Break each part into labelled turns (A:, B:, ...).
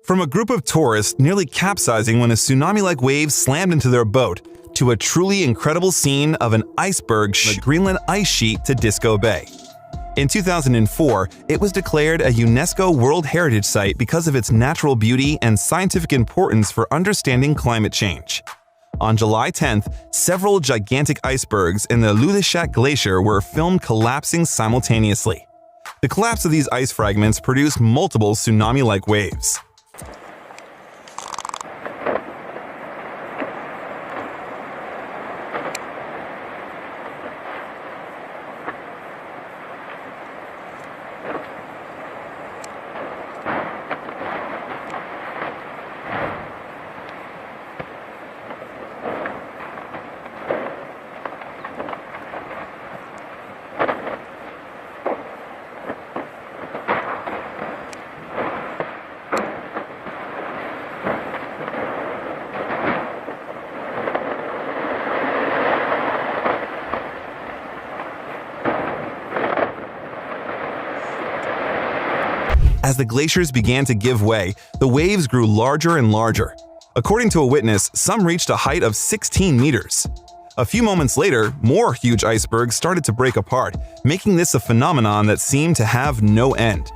A: From a group of tourists nearly capsizing when a tsunami-like wave slammed into their boat, to a truly incredible scene of an iceberg from the Greenland ice sheet to Disco Bay. In 2004, it was declared a UNESCO World Heritage Site because of its natural beauty and scientific importance for understanding climate change. On July 10th, several gigantic icebergs in the Ludishat Glacier were filmed collapsing simultaneously. The collapse of these ice fragments produced multiple tsunami-like waves. As the glaciers began to give way, the waves grew larger and larger. According to a witness, some reached a height of 16 meters. A few moments later, more huge icebergs started to break apart, making this a phenomenon that seemed to have no end.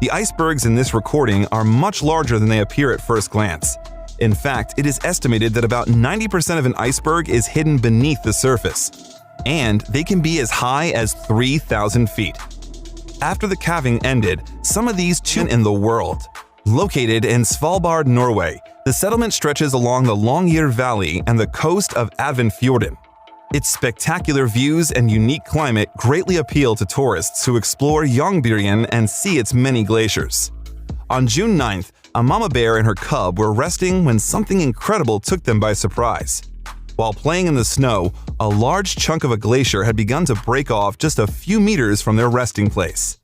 A: The icebergs in this recording are much larger than they appear at first glance. In fact, it is estimated that about 90% of an iceberg is hidden beneath the surface, and they can be as high as 3,000 feet. After the calving ended, some of these in the world. Located in Svalbard, Norway, the settlement stretches along the Longyear Valley and the coast of Adventfjorden. Its spectacular views and unique climate greatly appeal to tourists who explore Longyearbyen and see its many glaciers. On June 9th, a mama bear and her cub were resting when something incredible took them by surprise. While playing in the snow, a large chunk of a glacier had begun to break off just a few meters from their resting place.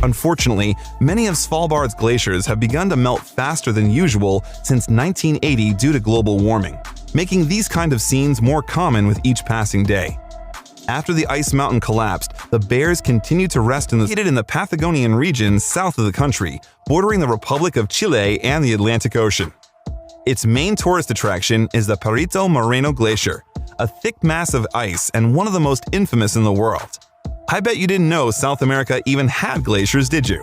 A: Unfortunately, many of Svalbard's glaciers have begun to melt faster than usual since 1980 due to global warming, making these kind of scenes more common with each passing day. After the ice mountain collapsed, the bears continued to rest in the Patagonian region south of the country, bordering the Republic of Chile and the Atlantic Ocean. Its main tourist attraction is the Perito Moreno Glacier, a thick mass of ice and one of the most infamous in the world. I bet you didn't know South America even had glaciers, did you?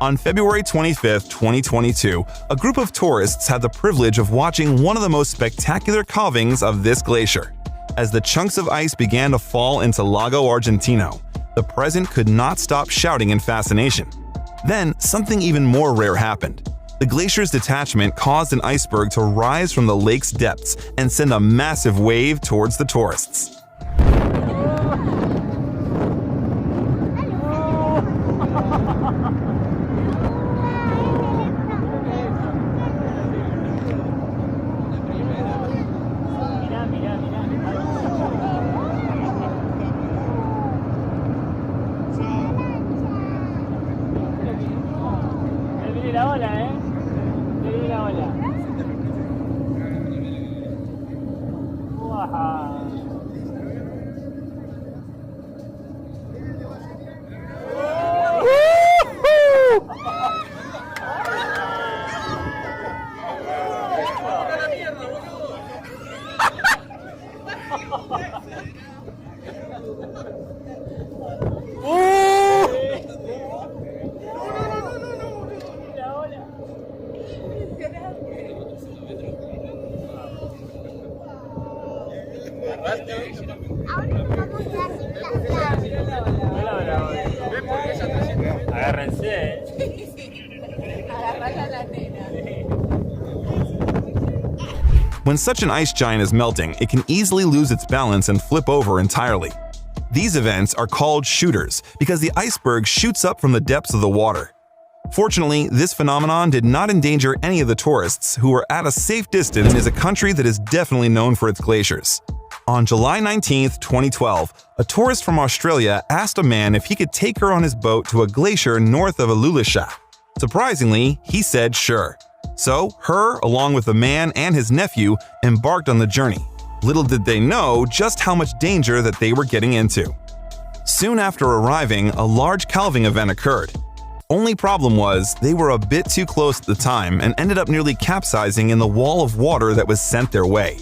A: On February 25, 2022, a group of tourists had the privilege of watching one of the most spectacular calvings of this glacier. As the chunks of ice began to fall into Lago Argentino, the present could not stop shouting in fascination. Then, something even more rare happened. The glacier's detachment caused an iceberg to rise from the lake's depths and send a massive wave towards the tourists. When such an ice giant is melting, it can easily lose its balance and flip over entirely. These events are called shooters because the iceberg shoots up from the depths of the water. Fortunately, this phenomenon did not endanger any of the tourists, who were at a safe distance in a country that is definitely known for its glaciers. On July 19, 2012, a tourist from Australia asked a man if he could take her on his boat to a glacier north of Ilulissat. Surprisingly, he said sure. So, her, along with the man and his nephew, embarked on the journey. Little did they know just how much danger that they were getting into. Soon after arriving, a large calving event occurred. Only problem was, they were a bit too close at the time and ended up nearly capsizing in the wall of water that was sent their way.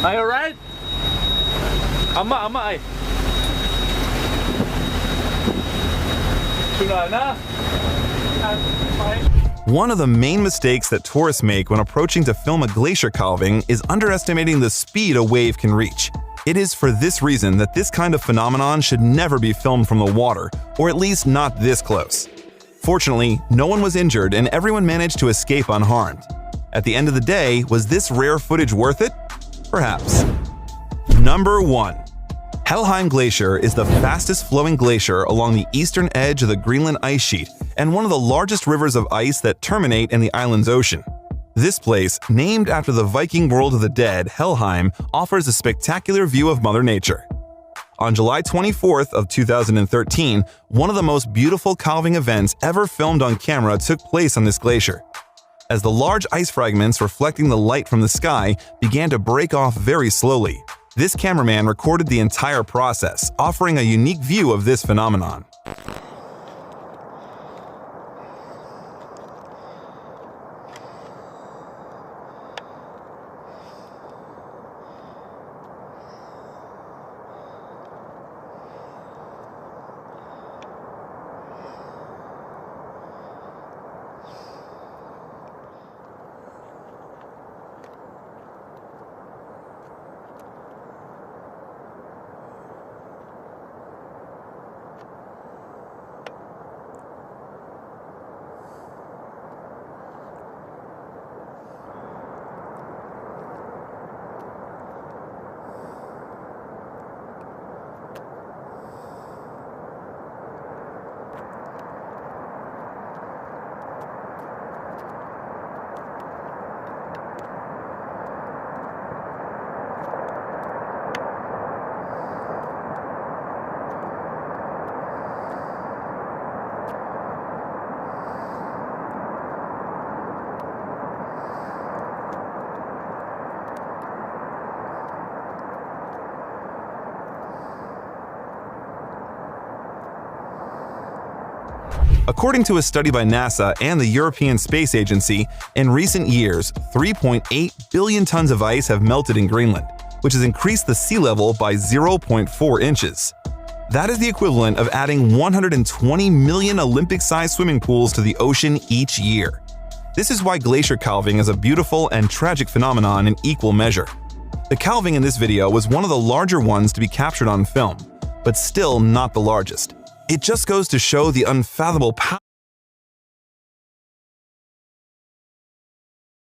B: Are you alright? Ấm ơi. Chịu nổi nữa.
A: One of the main mistakes that tourists make when approaching to film a glacier calving is underestimating the speed a wave can reach. It is for this reason that this kind of phenomenon should never be filmed from the water, or at least not this close. Fortunately, no one was injured and everyone managed to escape unharmed. At the end of the day, was this rare footage worth it? Perhaps. Number 1. Helheim Glacier is the fastest flowing glacier along the eastern edge of the Greenland ice sheet and one of the largest rivers of ice that terminate in the island's ocean. This place, named after the Viking world of the dead, Helheim, offers a spectacular view of Mother Nature. On July 24th of 2013, one of the most beautiful calving events ever filmed on camera took place on this glacier. As the large ice fragments reflecting the light from the sky began to break off very slowly, this cameraman recorded the entire process, offering a unique view of this phenomenon. According to a study by NASA and the European Space Agency, in recent years, 3.8 billion tons of ice have melted in Greenland, which has increased the sea level by 0.4 inches. That is the equivalent of adding 120 million Olympic-sized swimming pools to the ocean each year. This is why glacier calving is a beautiful and tragic phenomenon in equal measure. The calving in this video was one of the larger ones to be captured on film, but still not the largest. It just goes to show the unfathomable power